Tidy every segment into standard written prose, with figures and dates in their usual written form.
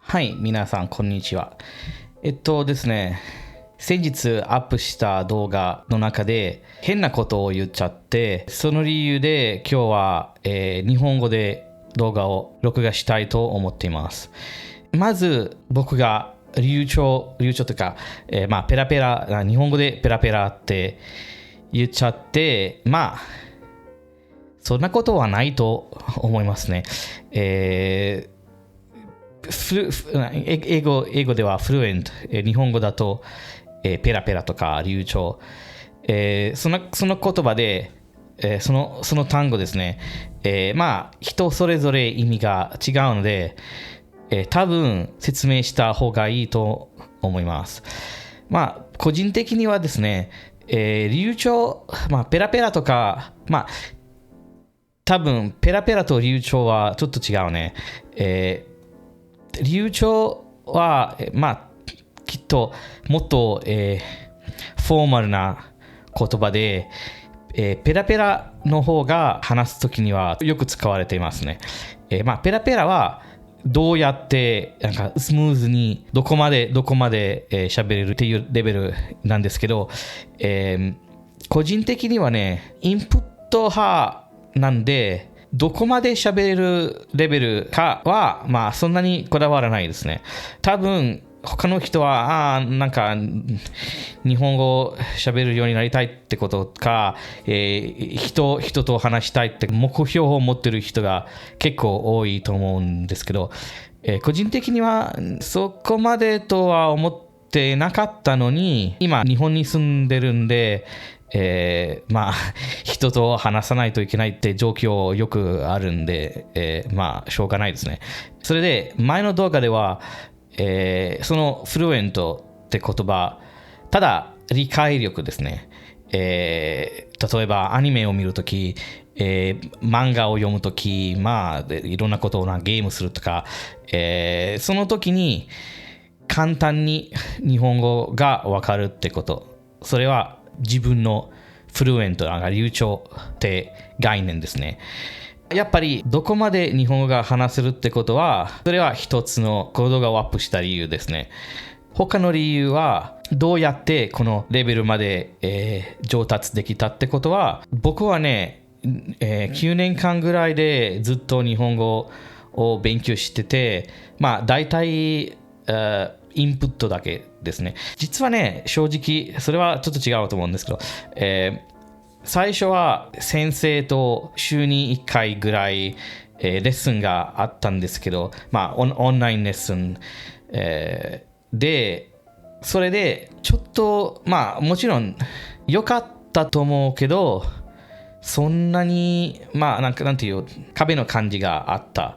はい、皆さん、こんにちは。ですね、先日アップした動画の中で変なことを言っちゃって、その理由で今日は、日本語で動画を録画したいと思っています。まず、僕が流暢というか、ペラペラ、日本語でペラペラって言っちゃって、そんなことはないと思いますね。英語ではフルエント、日本語だと、ペラペラとか流暢、その言葉で、その単語ですね、人それぞれ意味が違うので、多分説明した方がいいと思います。個人的にはですね、流暢、ペラペラとか、多分ペラペラと流暢はちょっと違うね。流暢は、きっともっと、フォーマルな言葉で、ペラペラの方が話すときにはよく使われていますね。ペラペラはどうやってなんかスムーズにどこまで喋れるっていうレベルなんですけど、個人的にはね、インプット派なんで、どこまで喋れるレベルかは、そんなにこだわらないですね。多分、他の人は、なんか、日本語喋るようになりたいってことか、人と話したいって目標を持ってる人が結構多いと思うんですけど、個人的にはそこまでとは思ってなかったのに、今、日本に住んでるんで、人と話さないといけないって状況よくあるんで、しょうがないですね。それで前の動画では、そのフルエントって言葉、ただ理解力ですね。例えばアニメを見るとき、漫画を読むとき、いろんなことをゲームするとか、その時に簡単に日本語がわかるってこと。それは自分のフルエント、流暢って概念ですね。やっぱりどこまで日本語が話せるってことは、それは一つの動画をアップした理由ですね。他の理由は、どうやってこのレベルまで、上達できたってことは、僕はね、9年間ぐらいでずっと日本語を勉強してて、大体、インプットだけですね。実はね、正直、それはちょっと違うと思うんですけど、最初は先生と週に1回ぐらい、レッスンがあったんですけど、オンラインレッスン、で、それでちょっと、もちろん良かったと思うけど、そんなに、なんていう壁の感じがあった。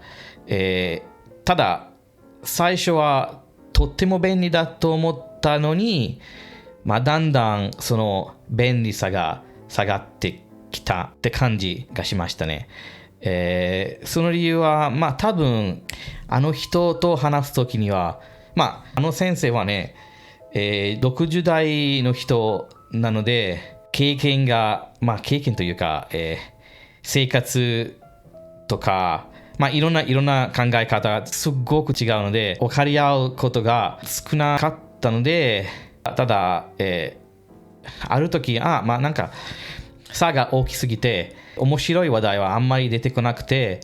ただ、最初はとっても便利だと思ったのに、だんだんその便利さが下がってきたって感じがしましたね。その理由は、多分あの人と話すときには、あの先生はね、60代の人なので、経験というか、生活とか、いろんな考え方がすごく違うので、分かり合うことが少なかったので、ただ、ある時、なんか差が大きすぎて、面白い話題はあんまり出てこなくて、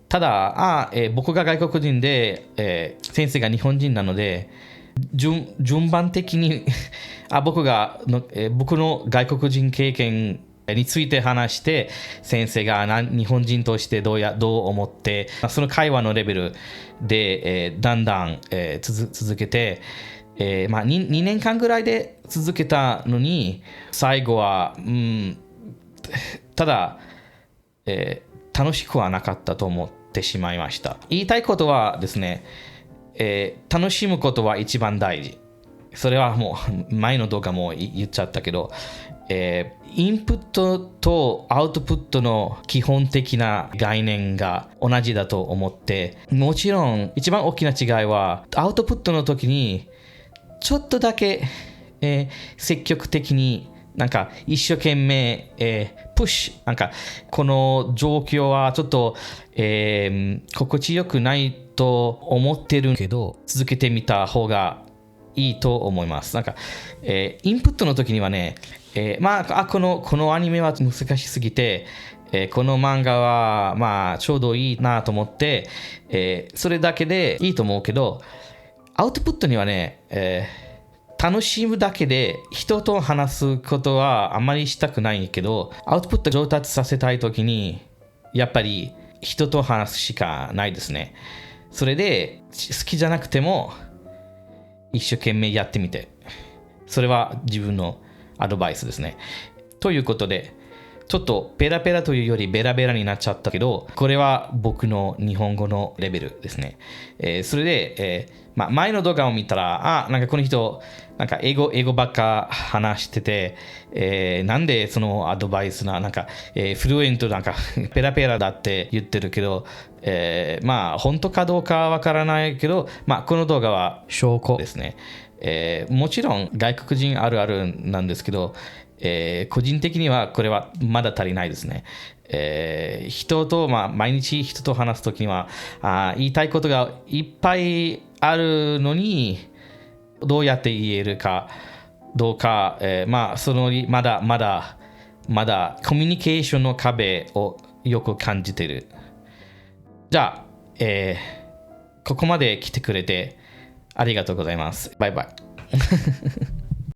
ただ、僕が外国人で、先生が日本人なので、順番的に僕の外国人経験について話して、先生が日本人としてどう思って、その会話のレベルで、だんだん、続けて、2年間ぐらいで続けたのに、最後は、ただ、楽しくはなかったと思ってしまいました。言いたいことはですね、楽しむことは一番大事。それはもう前の動画も言っちゃったけど、インプットとアウトプットの基本的な概念が同じだと思って、もちろん一番大きな違いはアウトプットの時にちょっとだけ、積極的になんか一生懸命、プッシュ、なんかこの状況はちょっと、心地よくないと思ってるけど、続けてみた方がいいと思います。なんか、インプットの時にはね、このアニメは難しすぎて、この漫画はちょうどいいなと思って、それだけでいいと思うけど、アウトプットにはね、楽しむだけで人と話すことはあまりしたくないけど、アウトプット上達させたい時にやっぱり人と話すしかないですね。それで好きじゃなくても一生懸命やってみて、それは自分のアドバイスですね。ということで、ちょっとペラペラというよりベラベラになっちゃったけど、これは僕の日本語のレベルですね。それで、前の動画を見たら、なんかこの人、なんか英語ばっか話してて、なんでそのアドバイスなんか、フルエントなんかペラペラだって言ってるけど、本当かどうかわからないけど、この動画は証拠ですね。もちろん外国人あるあるなんですけど、個人的にはこれはまだ足りないですね。人と、毎日人と話すときには言いたいことがいっぱいあるのに、どうやって言えるかどうか、そのまだコミュニケーションの壁をよく感じている。じゃあ、ここまで来てくれてありがとうございます。バイバイ。